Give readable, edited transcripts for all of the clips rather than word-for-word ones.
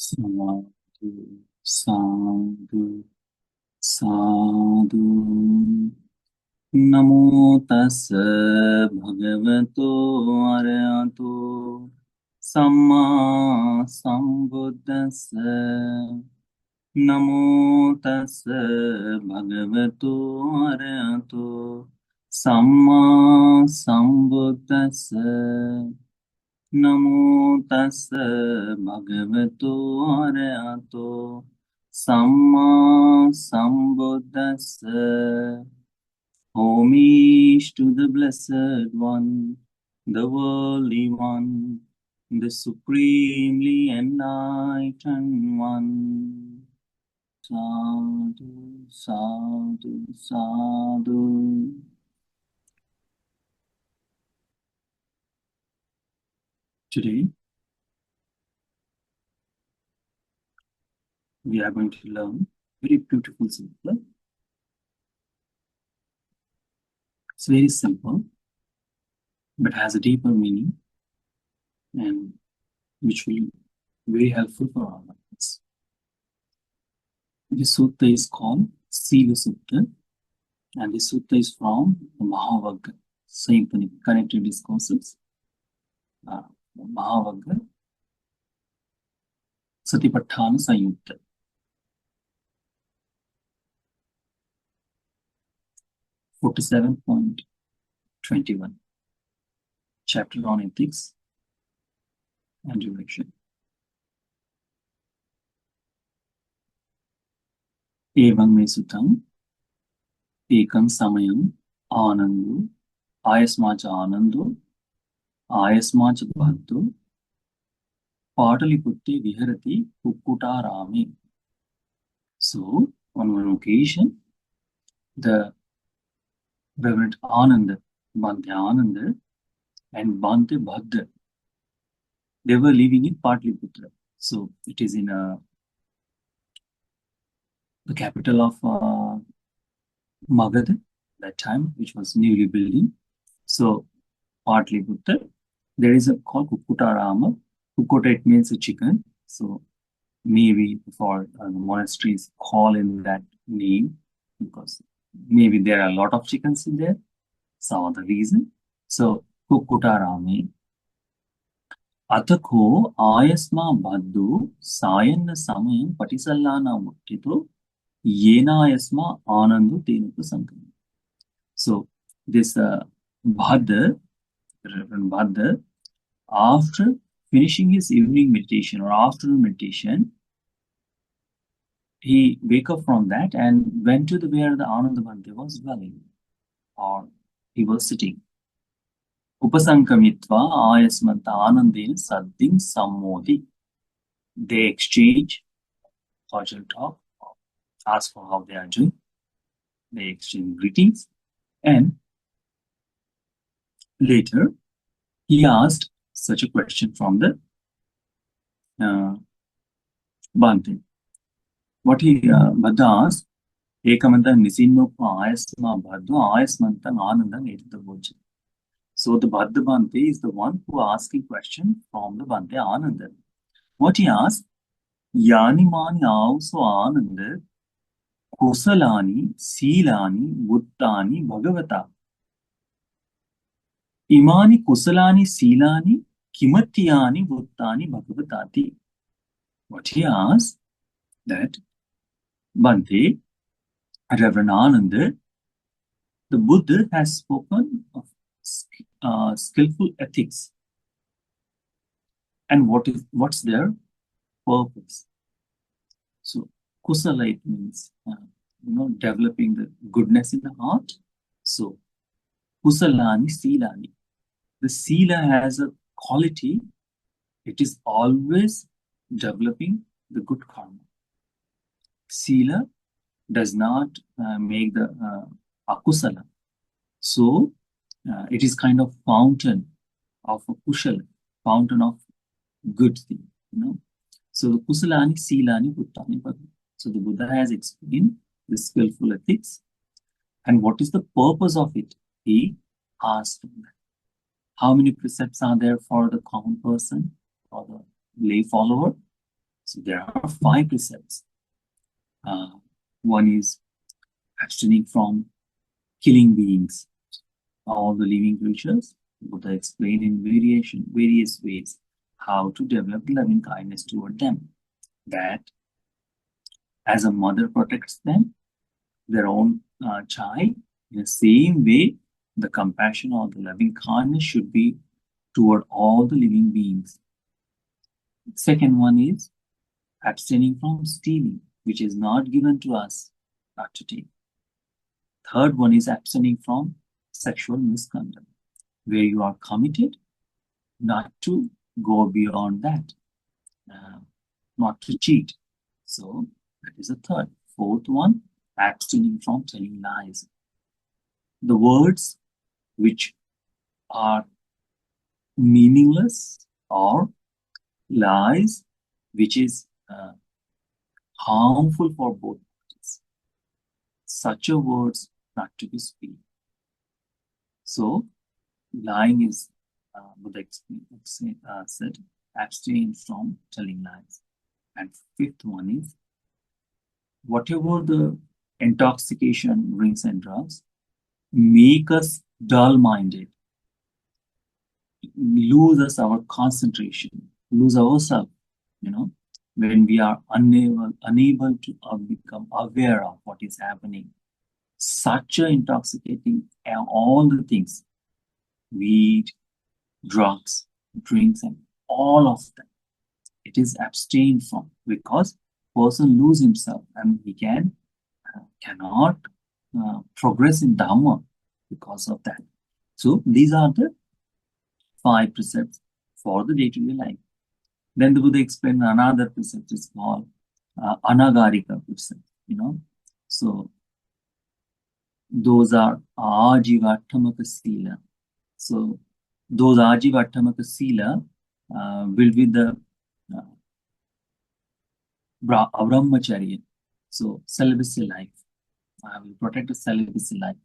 Sadhu, sadhu, sadhu. Namo tassa bhagavato arahato samma sambuddhassa. Namo tassa bhagavato arahato samma sambuddhassa. Namo tassa bhagavato arahato samma sambuddhassa. Homage to the Blessed One, the Worldly One, the Supremely Enlightened One. Sadhu, sadhu, sadhu. Today, we are going to learn very beautiful sutta. It's very simple, but has a deeper meaning and which will be very helpful for all of us. This sutta is called Sīlasutta, and this sutta is from the Mahavagga, same connected discourses. Mahavagga Satipatthana Sanyutta. 47.21, chapter on ethics and direction. Evam me sutam, ekam samayam, anandu, ayasmacha anandu, ayasmacha bhaddu, Pataliputte viharati Kukkutarami. So, on one occasion, the Reverend Ananda, Bhante Ananda, and Bhante Bhadda, they were living in Pataliputra. So, it is in the capital of Magadha, that time, which was newly building. So, Pataliputra, there is a called Kukkutarama. Kukkota, it means a chicken. So, maybe for the monasteries call in that name because maybe there are a lot of chickens in there, some other reason. So, Kukkutarami. Atako ayasma bhaddu sayanna samayam patisallana muttito yena ayasma anandu tenuku sankam. So, this Bhadda, Reverend Bhadda, after finishing his evening meditation or afternoon meditation, he wake up from that and went to where the Ananda Bhante was dwelling, or he was sitting. Upasankamitva ayasmanta anandena saddhim sammodi. They exchange cordial talk, ask for how they are doing. They exchange greetings, and later he asked such a question from the Bhante. What he Bhadda asked, Ekamanta nisinno ayasma bhaddu ayasmantam anandam etadavocha. So the Bhadda Bhante is the one who asking question from the Bhante Ananda. What he asked, Yani mani auso ananda kusalani silani buddhani bhagavata. Imani kusalani silani kimatyani buddhani bhagavatati. What he asked, that Bhante, Reverend Ananda, the Buddha has spoken of skillful ethics, and what's their purpose? So kusala, it means developing the goodness in the heart. So kusalani silani, the sila has a quality, it is always developing the good karma. Sila does not make the akusala. So it is kind of fountain of a kushala, fountain of good thing, So the kusalani, silani, buddhani, bhagavata. So the Buddha has explained the skillful ethics, and what is the purpose of it? He asked them. How many precepts are there for the common person or the lay follower? So there are 5 precepts. One is abstaining from killing beings, all the living creatures. Buddha explained in various ways how to develop loving kindness toward them. That as a mother protects them, their own child, in the same way, the compassion or the loving kindness should be toward all the living beings. Second one is abstaining from stealing, which is not given to us not to take. Third one is abstaining from sexual misconduct, where you are committed not to go beyond that, not to cheat. So that is the third. Fourth one, abstaining from telling lies. The words which are meaningless or lies which is harmful for both parties. Such a words not to be speak. So lying is, Buddha said, abstain from telling lies. And fifth one is, whatever the intoxication, drinks and drugs, make us dull-minded, lose us our concentration, lose ourselves, when we are unable to become aware of what is happening. Such a intoxicating, all the things, weed, drugs, drinks, and all of them, it is abstained from, because person lose himself and he cannot progress in Dhamma because of that. So these are the 5 precepts for the day-to-day life. Then the Buddha explained another precept is called anagarika precept, So those are ajivattamaka sila. So those ajivattamaka sila will be the brahmacharya. So celibacy life. I will protect the celibacy life.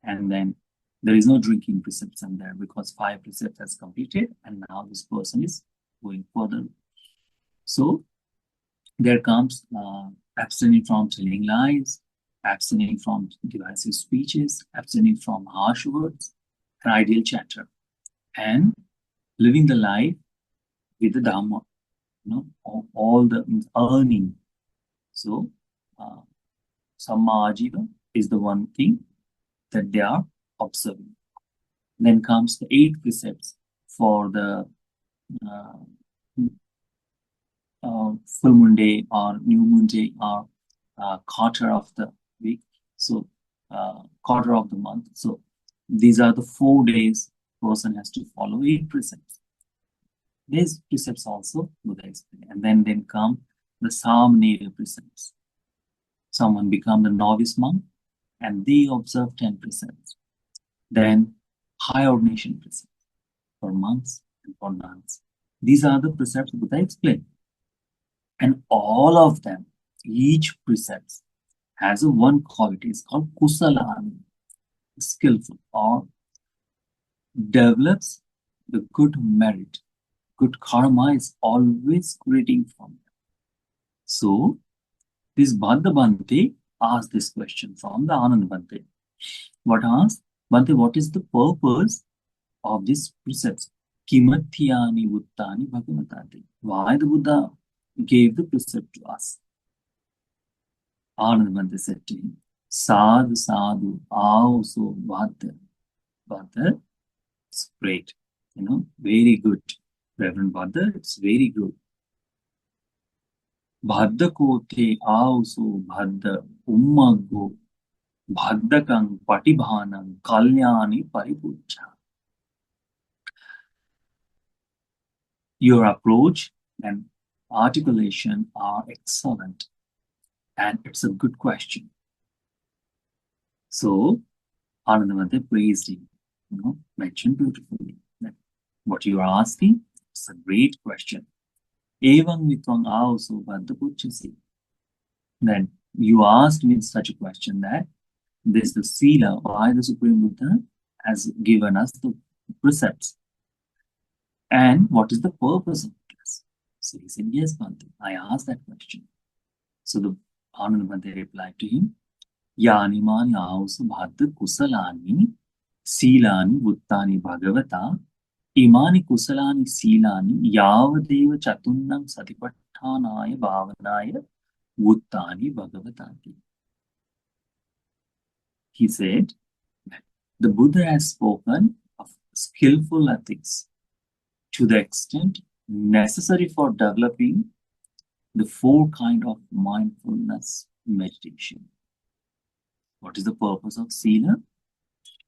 And then there is no drinking precepts in there because 5 precepts has completed and now this person is going further. So there comes abstaining from telling lies, abstaining from divisive speeches, abstaining from harsh words, and ideal chatter, and living the life with the Dhamma, all the earning. So Samma Ajiva is the one thing that they are observing. Then comes the 8 precepts for the full moon day or new moon day or quarter of the week. So quarter of the month. So these are the 4 days person has to follow 8 precepts. These precepts also Buddha explained. And then come the Samanera precepts. Someone become the novice monk and they observe 10 precepts. Then high ordination precepts for monks and for nuns. These are the precepts Buddha explained. And all of them, each precept has a one quality. It's called kusalani, skillful, or develops the good merit. Good karma is always creating from them. So this Bhadda Bhante asked this question from the Anand Bhante. What asked? Bhante, what is the purpose of this precepts? Kimatyani Buddhani Bhagavatati. Why the Buddha gave the precept to us? Anand Bhante said to him, Sadhu, sadhu, so Bhadda. Bhadda, it's great, very good. Reverend Bhadda, it's very good. Bhadda ko te so Bhadda ummago Bhaddakang patibhanang kalyani paripucha. Your approach and articulation are excellent. And it's a good question. So, Anandamante praised him, mentioned beautifully that what you are asking is a great question. Evang vitvang also Bhaddapuchasi. Then you asked me such a question that this is the Sila, why the Supreme Buddha has given us the precepts. And what is the purpose of this? So he said, yes, Bhante, I asked that question. So the Ananda Bhante replied to him, Yani mani ausu bhadda kusalani silani vuttani bhagavata imani kusalani silani yavadeva chatunnam satipattanaya bhavanaya vuttani bhagavatati. He said, the Buddha has spoken of skillful ethics to the extent necessary for developing the four kinds of mindfulness meditation. What is the purpose of Sila?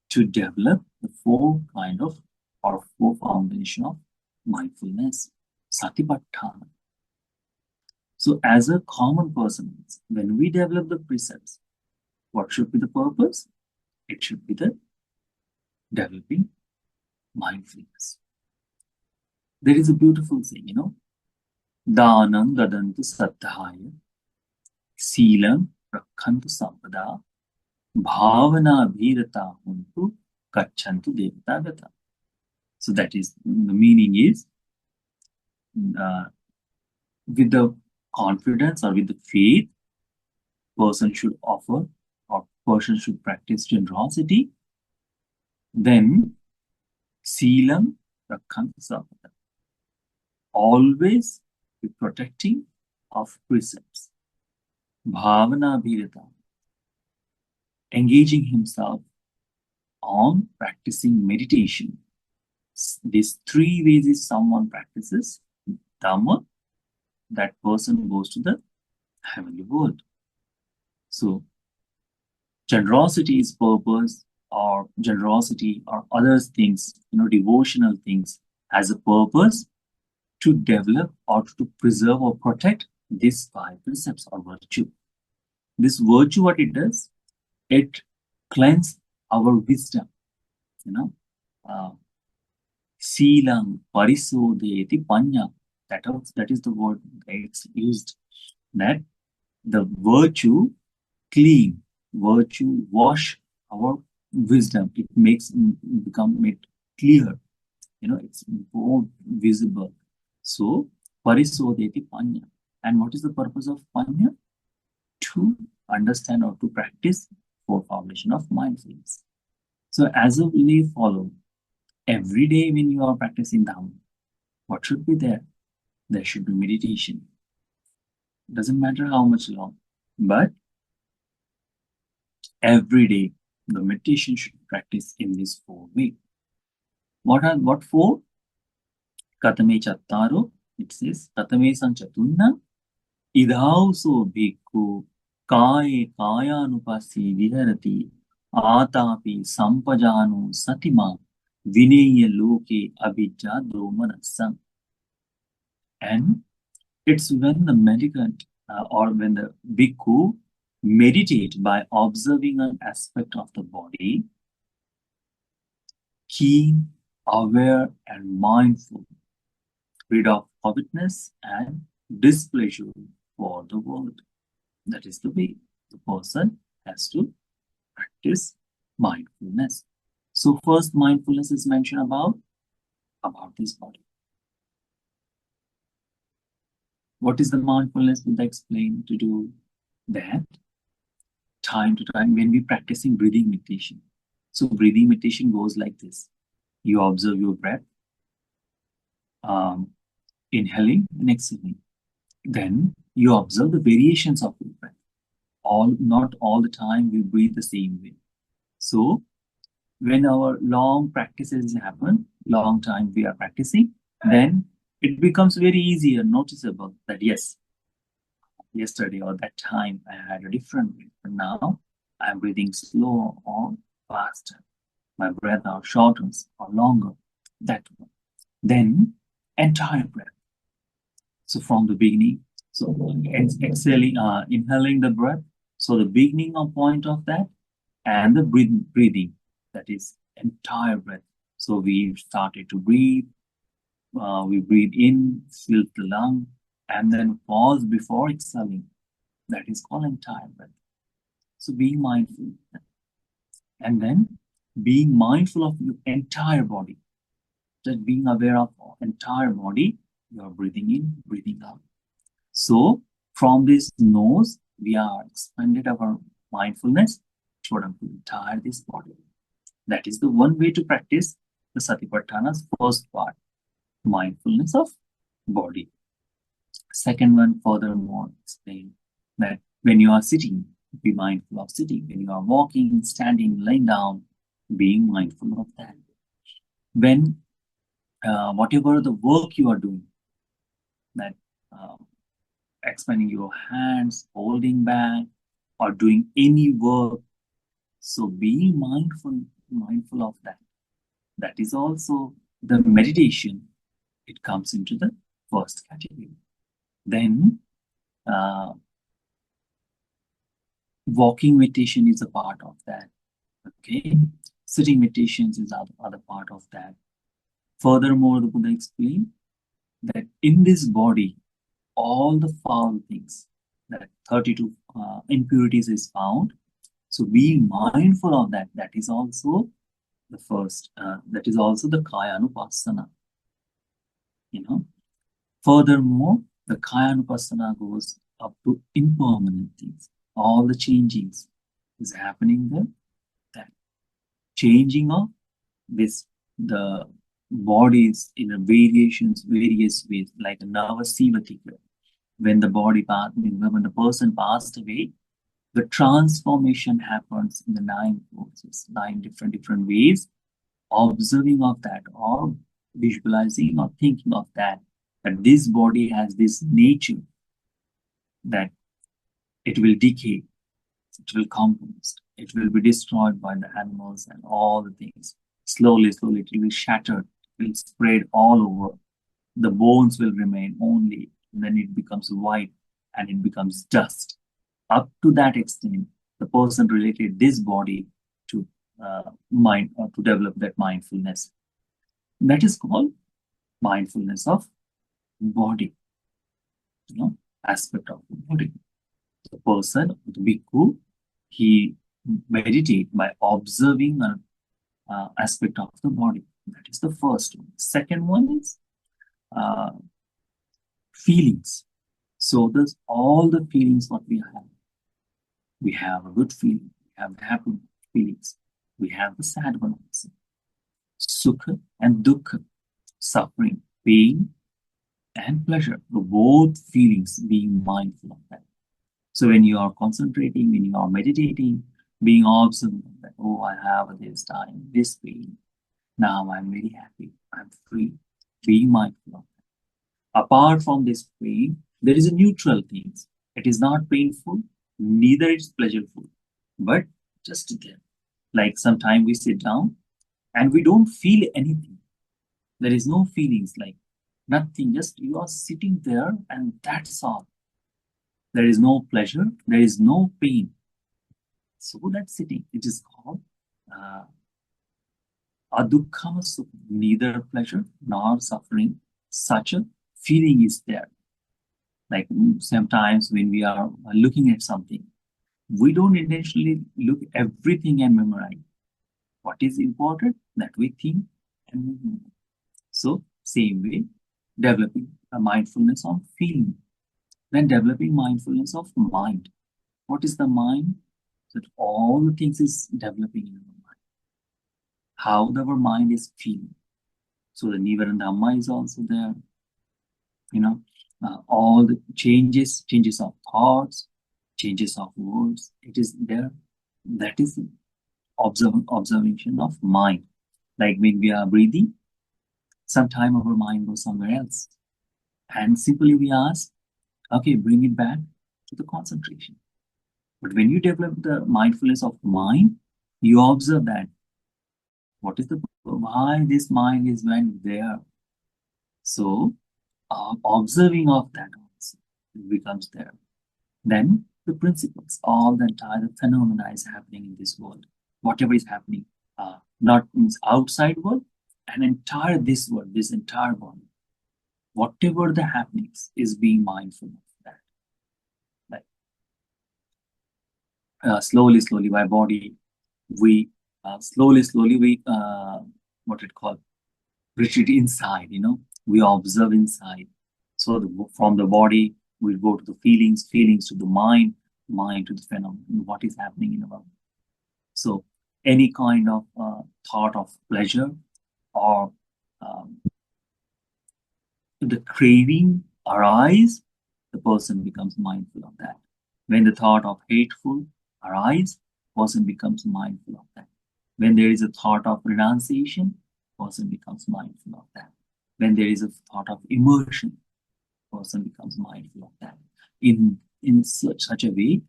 To develop the four kind of or four foundation of mindfulness, Satipatthana. So as a common person, when we develop the precepts, what should be the purpose? It should be the developing mindfulness. There is a beautiful thing, Dhanam dadantu saddhaya, Silam rakhantu sampada, Bhavana bhirata huntu kachantu devata gata. So that is, the meaning is, with the confidence or with the faith, person should offer or person should practice generosity, then Silam rakhantu sampada. Always be protecting of precepts. Bhavana bhirata. Engaging himself on practicing meditation. These three ways if someone practices Dhamma, that person goes to the heavenly world. So, generosity is purpose, or generosity or other things, devotional things, has a purpose to develop or to preserve or protect these five precepts or virtue. This virtue, what it does, it cleanses our wisdom. Silam parisodheti panya. That is the word it's used. That the virtue clean, virtue wash our wisdom. It makes become it clear. It's more visible. So parisodheti panya. And what is the purpose of panya? To understand or to practice for foundation of mindfulness. So as a lay follower, every day when you are practicing Dhamma, what should be there? There should be meditation. Doesn't matter how much long, but every day the meditation should practice in this four ways. What four? Katame chattaro, it says, Katame sanchatunna, idhauso bhikkhu, kaye kayanupasi viharati, atapi sampajano satima, vineya loke abhijja domanasam. And it's when the mendicant or when the bhikkhu meditate by observing an aspect of the body, keen, aware, and mindful, rid of covetousness and displeasure for the world. That is the way the person has to practice mindfulness. So first mindfulness is mentioned about this body. What is the mindfulness Buddha explained to do? That time to time when we're practicing breathing meditation. So breathing meditation goes like this. You observe your breath, inhaling and exhaling. Then you observe the variations of your breath. Not all the time we breathe the same way. So when our long practices happen, long time we are practicing, then it becomes very easy and noticeable that yes, yesterday or that time I had a different way, but now I'm breathing slower or faster. My breath are shorter or longer. That one. Then entire breath. So from the beginning, so exhaling, inhaling the breath. So the beginning of point of that and the breathing, that is entire breath. So we started to breathe. We breathe in, fill the lung, and then pause before exhaling. That is called entire breath. So being mindful. And then being mindful of your entire body. Just being aware of entire body You are breathing in, breathing out. So from this nose, we are expanded our mindfulness toward the entire this body. That is the one way to practice the Satipatthana's first part, mindfulness of body. Second one, furthermore, explain that when you are sitting, be mindful of sitting. When you are walking, standing, laying down, being mindful of that. When whatever the work you are doing, that expanding your hands, holding back, or doing any work, so being mindful of that. That is also the meditation. It comes into the first category. Then walking meditation is a part of that. Okay, sitting meditations is other part of that. Furthermore, the Buddha explained that in this body, all the foul things, that 32 impurities is found. So being mindful of that, that is also the first, that is also the Kayanupassana. Furthermore, the Kayanupassana goes up to impermanent things. All the changings is happening there. That changing of this, the bodies in a various ways, like a Navasivatika. When the body passed, when the person passed away, the transformation happens in the 9 forces, 9 different ways. Observing of that, or visualizing or thinking of that this body has this nature that it will decay, it will compost, it will be destroyed by the animals and all the things. Slowly, it will be shattered, it will spread all over. The bones will remain only, and then it becomes white and it becomes dust. Up to that extent, the person related this body to mind, or to develop that mindfulness. That is called mindfulness of body, aspect of the body. The person, the bhikkhu, he meditate by observing an aspect of the body. That is the first one. Second one is feelings. So there's all the feelings what we have. We have a good feeling, we have happy feelings, we have the sad one also. Sukha and dukkha, suffering, pain, and pleasure, both feelings, being mindful of that. So when you are concentrating, when you are meditating, being observant of that, oh, I have this time, this pain. Now I'm very happy, I'm free, being mindful of that. Apart from this pain, there is a neutral thing. It is not painful, neither it's pleasurable, but just there. Like sometimes we sit down and we don't feel anything. There is no feelings, like nothing, just you are sitting there and that's all. There is no pleasure, there is no pain. So that sitting, it is called adukkha sukha, neither pleasure nor suffering. Such a feeling is there. Like sometimes when we are looking at something, we don't intentionally look everything and memorize. What is important, that we think and memorize. So same way, developing a mindfulness of feeling. Then developing mindfulness of mind. What is the mind? That all the things is developing in our mind. How our mind is feeling. So the Nivara Dhamma is also there. All the changes of thoughts, changes of words, it is there. That is observation of mind. Like when we are breathing, sometime our mind goes somewhere else. And simply we ask, okay, bring it back to the concentration. But when you develop the mindfulness of mind, you observe that why this mind is went there. So observing of that also becomes there. Then the principles, all the entire phenomena is happening in this world. Whatever is happening, not means outside world, and entire this world, this entire body. Whatever the happenings is being mindful of that. Like slowly by body, we slowly we what it called retreat inside. We observe inside. So from the body, we go to the feelings, feelings to the mind, mind to the phenomenon, what is happening in the world. So any kind of thought of pleasure or um, the craving arise, the person becomes mindful of that. When the thought of hateful arise, person becomes mindful of that. When there is a thought of renunciation, person becomes mindful of that. When there is a thought of immersion, person becomes mindful of that. In such a way,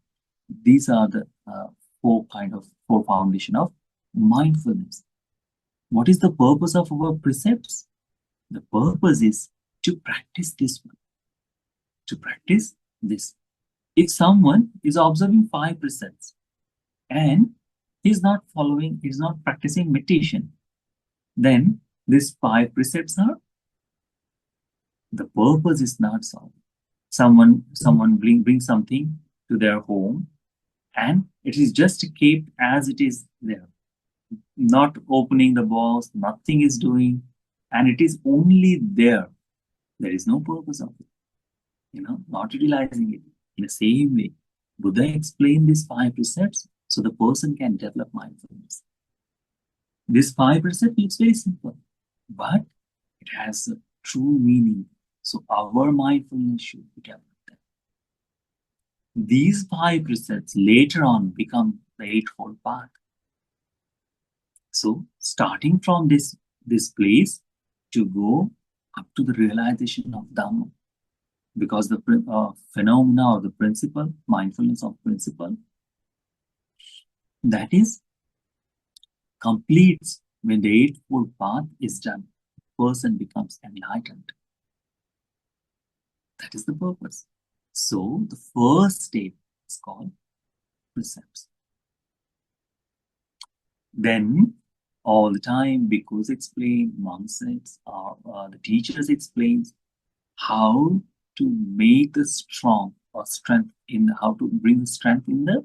these are the four foundation of mindfulness. What is the purpose of our precepts? The purpose is to practice this one. To practice this. If someone is observing 5 precepts and he's not practicing meditation, then these 5 precepts are, the purpose is not solved. Someone bring something to their home and it is just kept as it is there, not opening the box, nothing is doing, and it is only there. There is no purpose of it, not utilizing it. In the same way, Buddha explained these 5 precepts so the person can develop mindfulness. This 5 precepts looks very simple, but it has a true meaning. So our mindfulness should be developed. These 5 precepts later on become the Eightfold Path. So starting from this place to go up to the realization of Dhamma, because the phenomena or the principle, mindfulness of principle, that is completes when the Eightfold Path is done. Person becomes enlightened. That is the purpose. So the first step is called precepts. Then all the time, bhikkhus explain, monks or the teachers explains how to make the strength in how to bring strength in the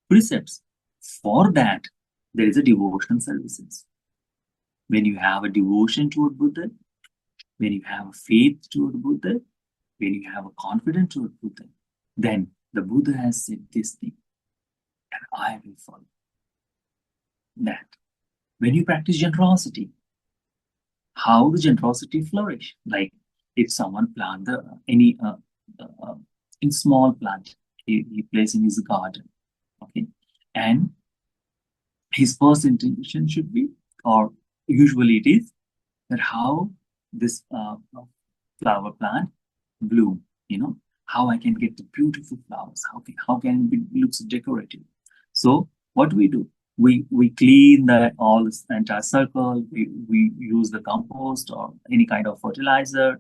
precepts. For that, there is a devotional services. When you have a devotion toward Buddha, when you have faith toward Buddha, when you have a confidence toward Buddha, then the Buddha has said this thing, and I will follow that. When you practice generosity, how the generosity flourish? Like if someone plant in small plant, he places in his garden, okay, and his first intention should be, or usually it is, that how this flower plant bloom, how I can get the beautiful flowers, how can it looks decorative. So what we do, we clean all this entire circle, we use the compost or any kind of fertilizer,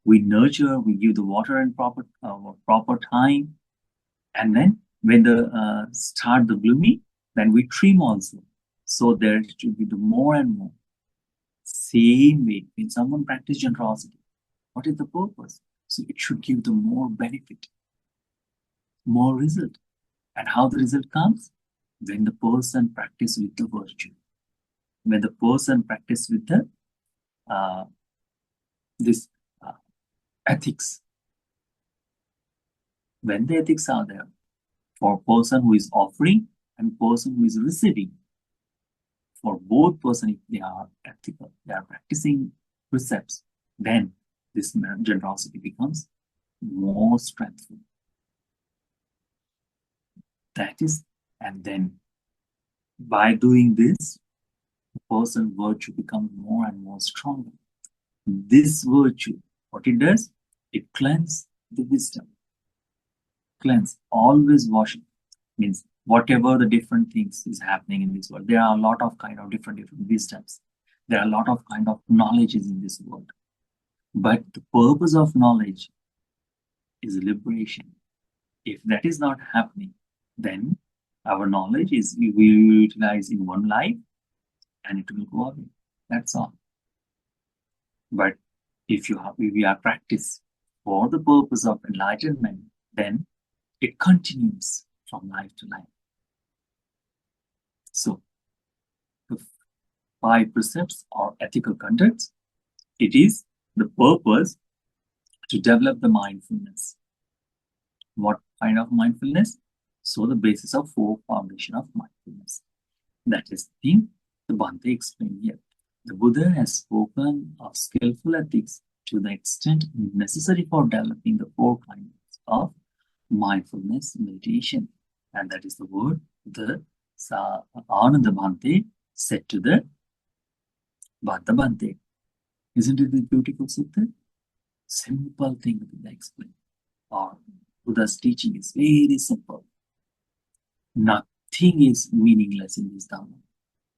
we nurture, we give the water in proper time, and then when the start the blooming, then we trim also, so there should be the more and more. Same way, when someone practice generosity, what is the purpose? So it should give the more benefit, more result. And how the result comes? When the person practice with the virtue, when the person practice with the this ethics. When the ethics are there, for person who is offering and person who is receiving, for both person, if they are ethical, they are practicing precepts, then this generosity becomes more strengthful. That is, and then by doing this, the person's virtue becomes more and more stronger. This virtue, what it does, it cleanses the wisdom. Cleanse, always washing, means whatever the different things is happening in this world, there are a lot of kind of different wisdoms. There are a lot of kind of knowledges in this world. But the purpose of knowledge is liberation. If that is not happening, then our knowledge is we will utilize in one life and it will go away. That's all. But if we are practiced for the purpose of enlightenment, then it continues from life to life. So the 5 precepts or ethical conducts, it is the purpose to develop the mindfulness. What kind of mindfulness? So the basis of 4 foundation of mindfulness. That is the thing the Bhante explained here. The Buddha has spoken of skillful ethics to the extent necessary for developing the 4 kinds of mindfulness meditation. And that is the word the Ananda Bhante said to the Bhanta Bhante. Isn't it the beautiful sutta? Simple thing the Buddha explained. Or Buddha's teaching is very simple. Nothing is meaningless in this Dhamma.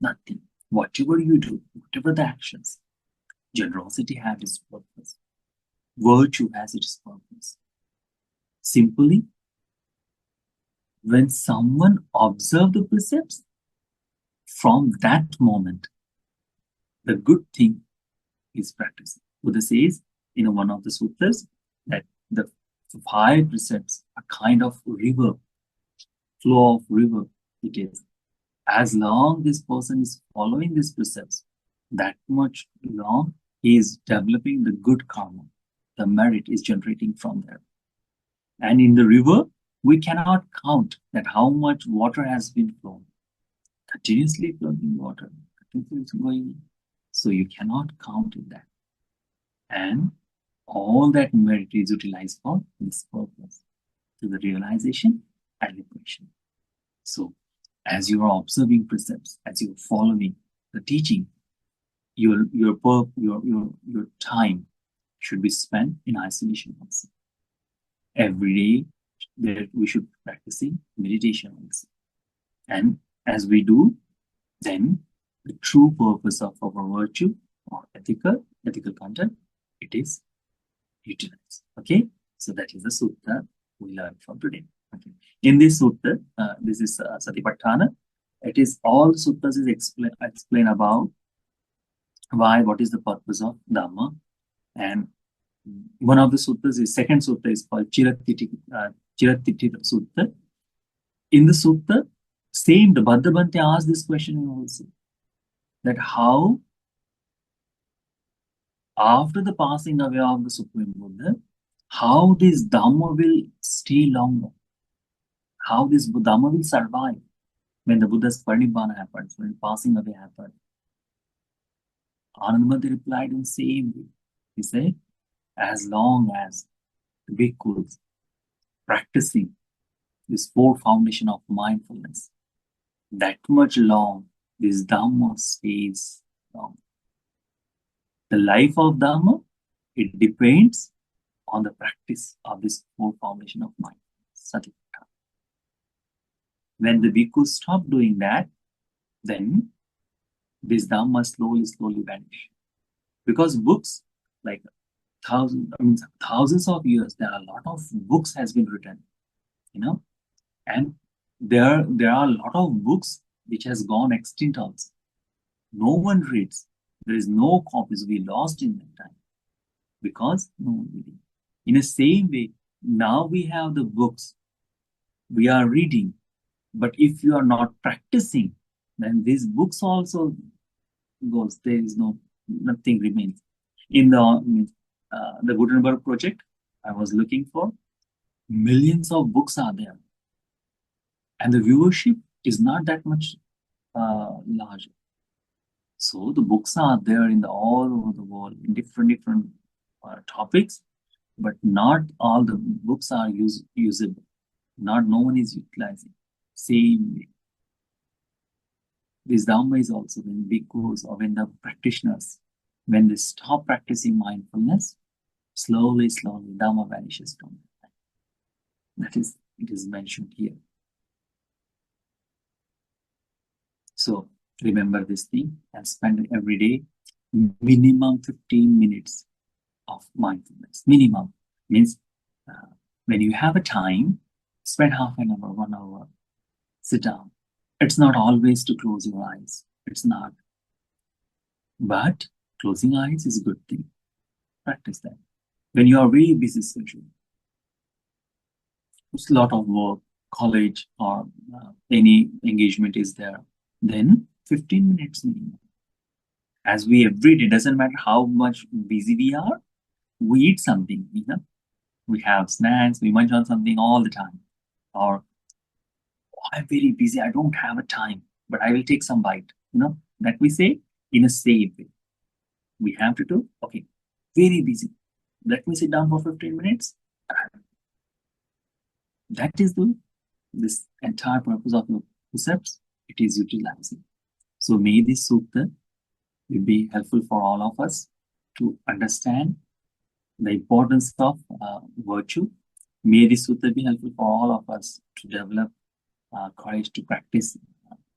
Nothing. Whatever you do, whatever the actions, generosity has its purpose. Virtue has its purpose. Simply, when someone observes the precepts, from that moment, the good thing is practiced. Buddha says in one of the sutras that the 5 precepts are kind of river, flow of river it is. As long this person is following these precepts, that much long he is developing the good karma. The merit is generating from there. And in the river, we cannot count that how much water has been flown. Continuously flowing water, continuously going. So you cannot count in that. And all that merit is utilized for this purpose, to the realization and liberation. So as you are observing precepts, as you are following the teaching, your time should be spent in isolation also. Every day that we should be practicing meditation also. And as we do, then the true purpose of our virtue or ethical content, it is utilized. Okay, so that is the sutta we learned from today. Okay. In this sutta, this is Satipatthana. It is all suttas is explain about what is the purpose of Dhamma. And one of the suttas is, second sutta is called Chiratiti Sutta. In the sutta, same, the Bhadda Bhante asked this question also, that how after the passing away of the Supreme Buddha, how this Dhamma will stay longer, how this Dhamma will survive when the Buddha's Parinibbana happens, when passing away happens. Ananda Bhante replied in the same way. He said, as long as the bhikkhus practicing this 4 foundation of mindfulness, that much long this Dhamma stays long. The life of Dhamma, it depends on the practice of this 4 foundation of mindfulness, Satipatthana. When the bhikkhus stop doing that, then this Dhamma slowly vanish. Because books, like thousands of years, there are a lot of books has been written, and there are a lot of books which has gone extinct also. No one reads. There is no copies. We lost in that time because no one reading. In the same way, now we have the books. We are reading, but if you are not practicing, then these books also goes. There is nothing remains. In the Gutenberg project, I was looking for millions of books are there, and the viewership is not that much large. So the books are there in all over the world in different topics, but not all the books are usable. No one is utilizing. Same way. This Dhamma is also when bhikkhus or when the practitioners, when they stop practicing mindfulness, slowly Dhamma vanishes from them. That is, it is mentioned here. So remember this thing and spend every day minimum 15 minutes of mindfulness. Minimum means when you have a time, spend half an hour, 1 hour, sit down. It's not always to close your eyes. It's not. But closing eyes is a good thing. Practice that. When you are very busy schedule, it's a lot of work, college or any engagement is there, then 15 minutes minimum. As we every day, doesn't matter how much busy we are, we eat something, we have snacks, we munch on something all the time. Or I'm very busy, I don't have a time, but I will take some bite. That we say in a safe way. We have to do, okay, very busy. Let me sit down for 15 minutes. That is this entire purpose of your precepts. It is utilizing. So may this sutta will be helpful for all of us to understand the importance of virtue. May this sutta be helpful for all of us to develop courage to practice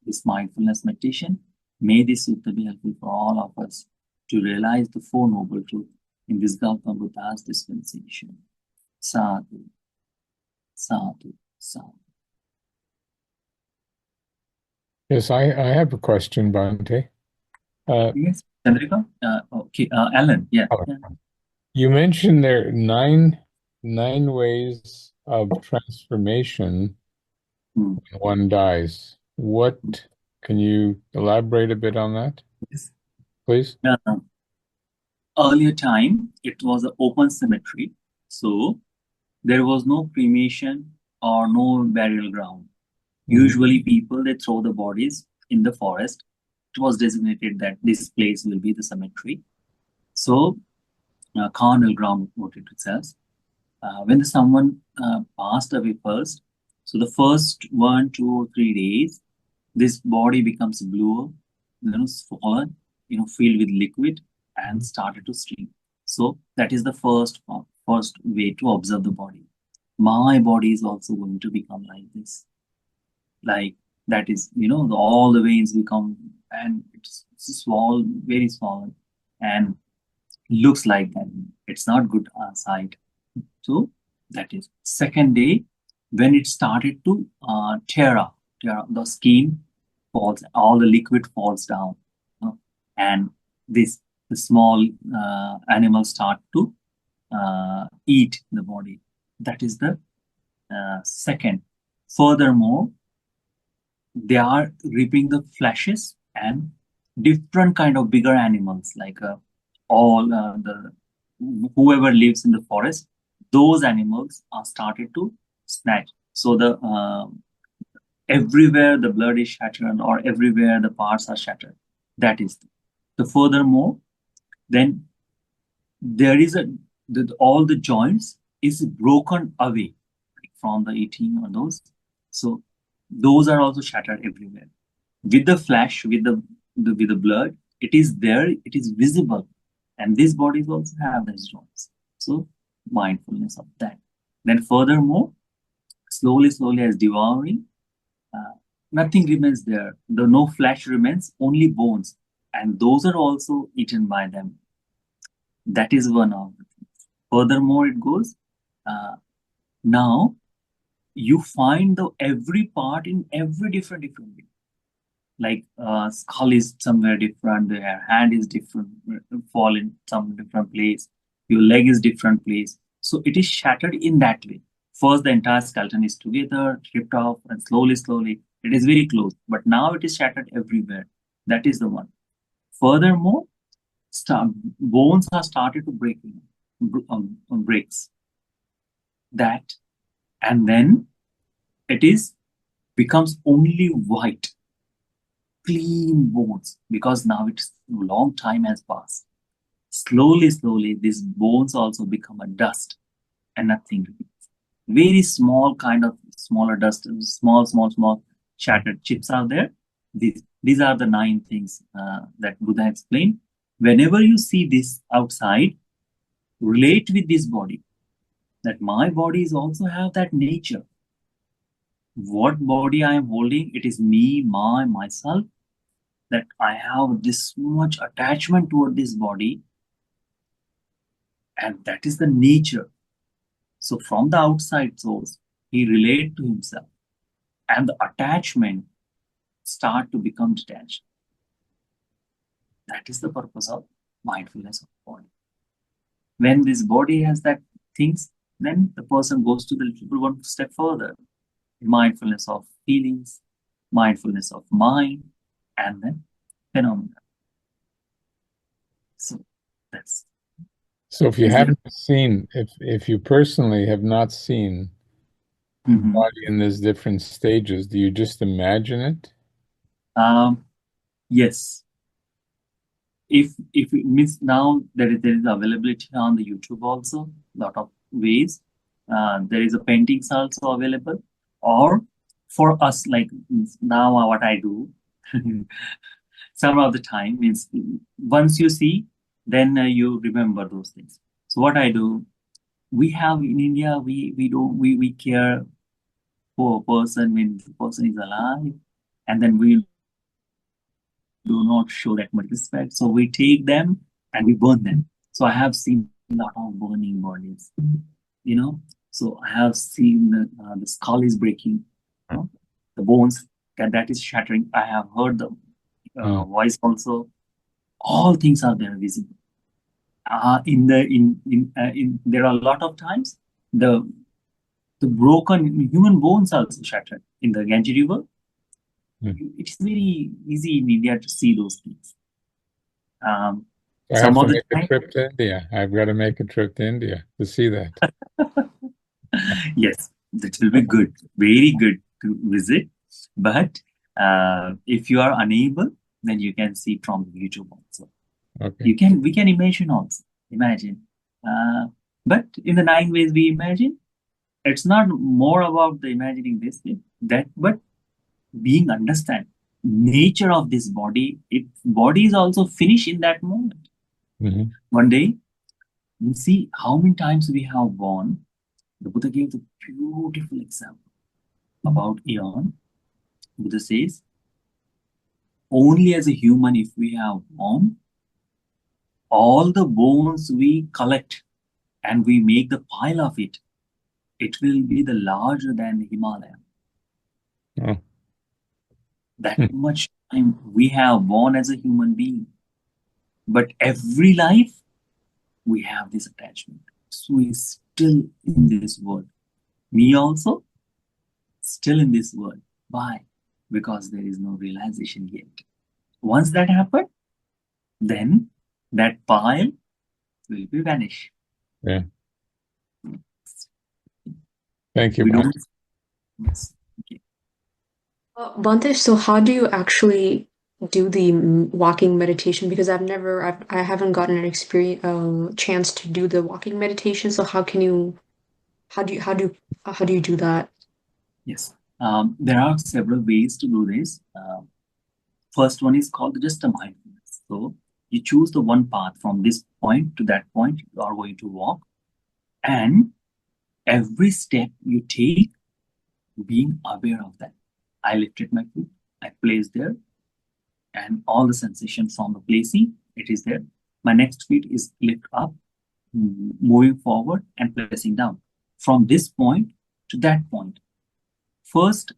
this mindfulness meditation. May this sutta be helpful for all of us to realize the Four Noble Truths in this Gautama Buddha's dispensation. Sadhu, sadhu, sadhu. Yes, I have a question, Bhante. Yes, Chandrika? Okay, Alan, yeah. You mentioned there are nine ways of transformation when one dies. Can you elaborate a bit on that, Yes. please? Earlier time, it was an open cemetery, so there was no cremation or no burial ground. Usually people, they throw the bodies in the forest. It was designated that this place will be the cemetery. So carnal ground, what it says. When someone passed away first, so the first 1, 2, or 3 days, this body becomes blue, swollen, filled with liquid and started to stream. So that is the first way to observe the body. My body is also going to become like this. Like that is, all the veins become, and it's small, very small, and looks like that. It's not good sight. So that is second day when it started to tear up, the skin falls, all the liquid falls down, and the small animals start to eat the body. That is the second. Furthermore, they are ripping the fleshes, and different kind of bigger animals like all the whoever lives in the forest, those animals are started to snatch. So the everywhere the blood is shattered, or everywhere the parts are shattered. That is the furthermore. Then there is all the joints is broken away from the eating or those. So those are also shattered everywhere. With the flesh, with the blood, it is there, it is visible. And these bodies also have these joints. So mindfulness of that. Then furthermore, slowly as devouring, nothing remains there. No flesh remains, only bones. And those are also eaten by them. That is one of the things. Furthermore, it goes, now you find every part in every different way. Like skull is somewhere different, their hand is different, fall in some different place, your leg is different place. So it is shattered in that way. First, the entire skeleton is together, ripped off, and slowly, it is very close. But now it is shattered everywhere. That is the one. Furthermore, bones are started to breaks. That, and then it becomes only white, clean bones, because now it's long time has passed. Slowly, these bones also become a dust and nothing remains. Very small kind of smaller dust, small shattered chips are there. These are the 9 things that Buddha explained. Whenever you see this outside, relate with this body, that my body is also have that nature. What body I am holding, it is me, myself, that I have this much attachment toward this body, and that is the nature. So from the outside source, he relate to himself, and the attachment start to become detached. That is the purpose of mindfulness of body. When this body has that things, then the person goes to the little one step further. Mindfulness of feelings, mindfulness of mind, and then phenomena. So that's So if you Is there? haven't seen, if you personally have not seen the Mhm. body in these different stages, do you just imagine it? Yes. If it means now there is availability on the YouTube also, lot of ways. There is a paintings also available, or for us like now what I do, some of the time means once you see, then you remember those things. So what I do, we have in India, we don't we care for a person when the person is alive, and then we do not show that much respect. So we take them and we burn them. So I have seen a lot of burning bodies, you know. So I have seen the skull is breaking, you know, the bones that is shattering. I have heard the Mm. voice also. All things are there visible. In there are a lot of times the broken human bones also shattered in the Ganges River. Mm. It's very easy in India to see those things. I have Some to of the make a time, trip to India. I've got to make a trip to India to see that. yes, that will be good, very good to visit. But if you are unable, then you can see from YouTube also. Okay. We can imagine also. Imagine. Uh, but in the 9 ways we imagine, it's not more about the imagining this thing, that, but being understand nature of this body. It body is also finished in that moment. Mhm. One day, you see how many times we have born. The Buddha gave the beautiful example about Eon. Buddha says, only as a human, if we have born, all the bones we collect and we make the pile of it, it will be the larger than the Himalaya. Oh. That Hmm. much time we have born as a human being. But every life, we have this attachment. So we're still in this world. Me also, still in this world. Why? Because there is no realization yet. Once that happens, then that pile will be vanish. Yeah. Thank you, We Master. don't. Yes. Okay. Bante, so how do you actually do the walking meditation? Because I haven't gotten an experience, chance to do the walking meditation. So how do you do that? Yes. There are several ways to do this. First one is called just a mindfulness. So you choose the one path from this point to that point you are going to walk, and every step you take, being aware of that. I lifted my foot, I placed there, and all the sensation from the placing, it is there. My next feet is lift up, moving forward and placing down. From this point to that point, first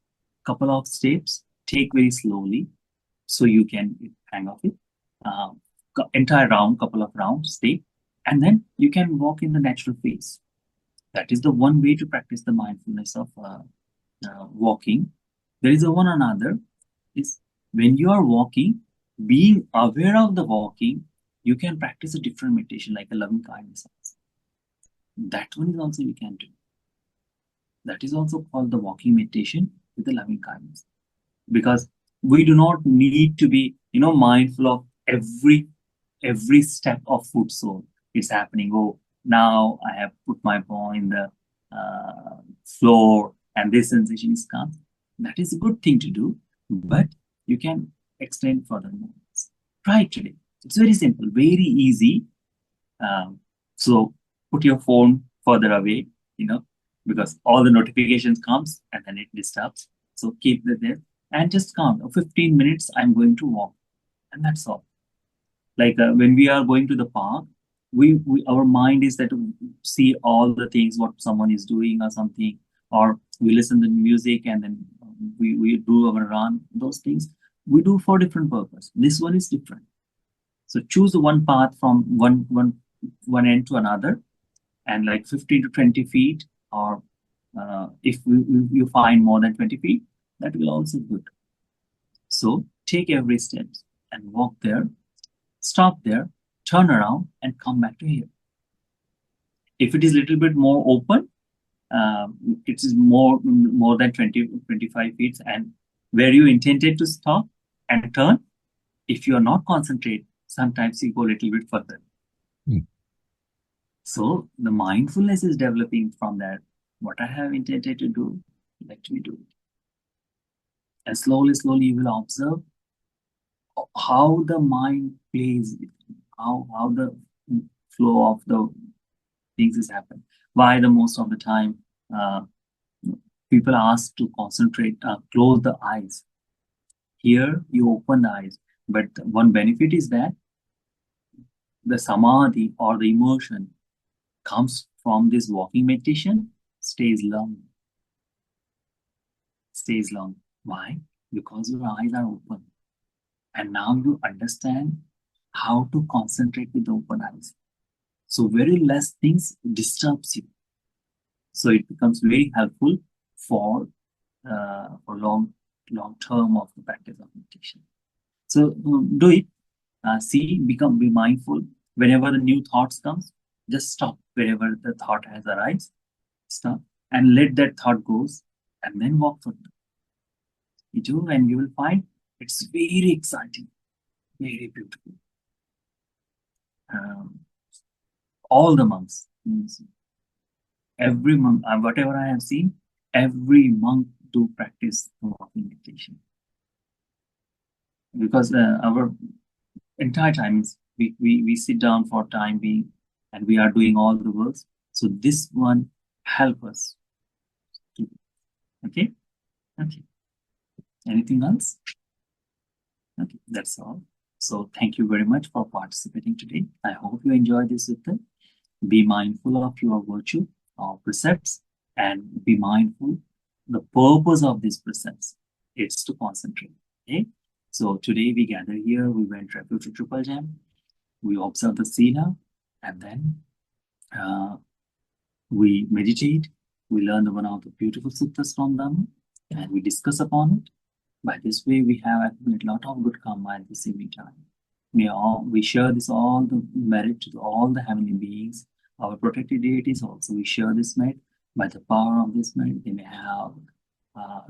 couple of steps, take very slowly so you can hang off it. Uh, Entire round, couple of rounds, stay, and then you can walk in the natural pace. That is the one way to practice the mindfulness of walking. There is a one another is when you are walking, being aware of the walking, you can practice a different meditation like a loving kindness. That one is also you can do. That is also called the walking meditation with the loving kindness. Because we do not need to be, mindful of every step of foot sole. It's happening. Oh, now I have put my paw in the floor and this sensation is come. That is a good thing to do, but you can extend further moments. Try it today. It's very simple, very easy. So put your phone further away, because all the notifications comes and then it disturbs. So keep it there and just count. 15 minutes, I'm going to walk. And that's all. Like when we are going to the park, we our mind is that to see all the things what someone is doing or something, or we listen to music and then we do our run. Those things we do for different purpose. This one is different. So choose one path from one end to another, and like 15 to 20 feet, or if you find more than 20 feet, that will also be good. So take every step and walk there, stop there, turn around, and come back to here. If it is a little bit more open, it is more than 25 feet, and where you intended to stop and turn, if you are not concentrate, sometimes you go a little bit further. So the mindfulness is developing from that. What I have intended to do, let me do it. And slowly you will observe how the mind plays with you, how the flow of the things is happening. Why the most of the time people are asked to concentrate, close the eyes. Here you open the eyes, but one benefit is that the samadhi or the emotion comes from this walking meditation, stays long. Why? Because your eyes are open. And now you understand how to concentrate with the open eyes. So very less things disturbs you. So it becomes very helpful for long term of the practice of meditation. So do it. Be mindful. Whenever the new thoughts comes, just stop wherever the thought has arisen. Stop and let that thought goes, and then walk further. You do, and you will find it's very exciting, very beautiful. All the monks, every monk, whatever I have seen, every monk do practice walking meditation. Because our entire time is we sit down for time being, and we are doing all the works. So this one help us. Okay. Anything else? Okay, that's all. So thank you very much for participating today. I hope you enjoyed this sutta. Be mindful of your virtue or precepts, and be mindful the purpose of these precepts. It's to concentrate. Okay. So today we gather here, we went to Triple Gem, we observe the Sila, and then we meditate, we learn one of the beautiful suttas from them, and we discuss upon it. By this way, we have accumulated a lot of good karma at the same time. We share this all the merit to all the heavenly beings, our protected deities also. We share this merit. By the power of this merit, they may have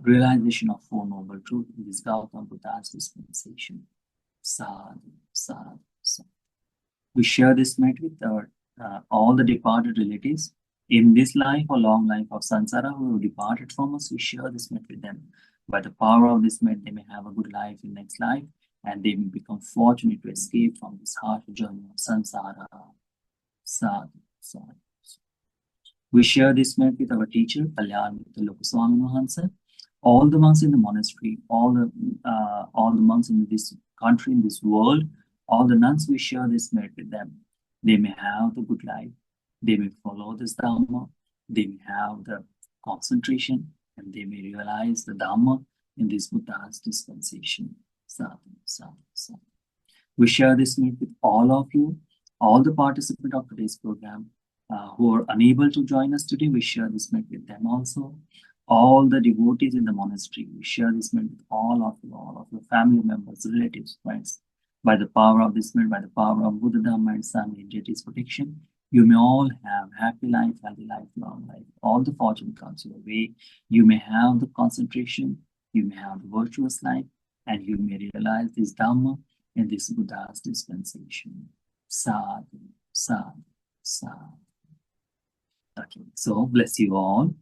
realization of Four Noble Truths in this Gautama Buddha's dispensation. Sadhu, sadhu, sadhu. We share this merit with our all the departed relatives in this life or long life of samsara who have departed from us. We share this merit with them. By the power of this merit, they may have a good life in next life, and they may become fortunate to escape from this harsh journey of samsara. Sadhu, sadhu. We share this merit with our teacher, Kalyan Lokaswami Mahansa, all the monks in the monastery, all the monks in this country, in this world, all the nuns, we share this merit with them. They may have the good life, they may follow this Dhamma, they may have the concentration, and they may realize the Dhamma in this Buddha's dispensation. Sadhu, sadhu, sadhu. We share this merit with all of you, all the participants of today's program who are unable to join us today. We share this merit with them also. All the devotees in the monastery, we share this merit with all of your family members, relatives, friends. By the power of this merit, by the power of Buddha, Dhamma, and Sangha, and deity's protection, you may all have happy life, healthy life, long life. All the fortune comes your way. You may have the concentration, you may have the virtuous life, and you may realize this Dhamma in this Buddha's dispensation. Sadhu, sadhu, sadhu. Okay, so bless you all.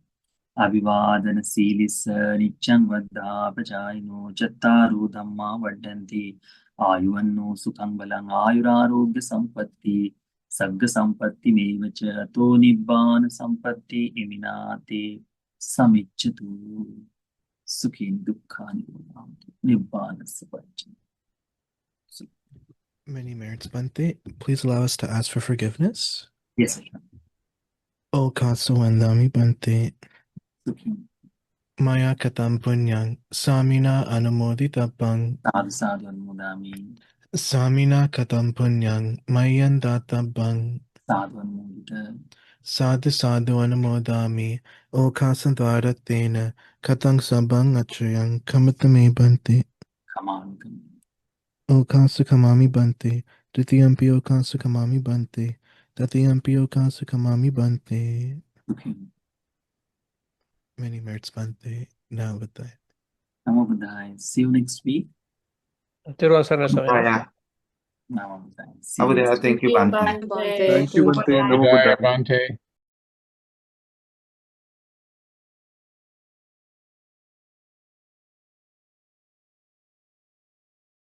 Abhivadana Sīlissa Nityam Vaddha Pajayino Chattaru Dhamma Vaddanti Ayuvanno Sukham Balang Ayurarogya Sampatti Sagga Sampatti Mevacha To Nibbana Sampatti Iminate Samichatu Sukhin Dukkhani Nibbana Sampatti. Many merits, Bhante. Please allow us to ask for forgiveness. Yes, sir. O Kasawandami Bhante. Sukhin. Maya katam punyang samina anumoditabang. Sadhu sadhu anumodami. Samina katam punyang mayan databang. Sadhu anumodita. Sadhu sadhu anumodami. O Kasandvaratena katang sabang achayang kamatame Bhante. Kamani. O Kasa Kamami Bhante. Dritiyampi O Kasa Kamami Bhante. Tatiyampiyo Kasukamami Bante. Okay. Many merits Bante. Now with that. Namo Buddhaya. See you next week. Tirvasana Samaya. Namo Buddhaya. See you Abudaya, next week. thank you, Bante. Bante. Thank you, Bante. Namo Jaya Buddhaya. Bante.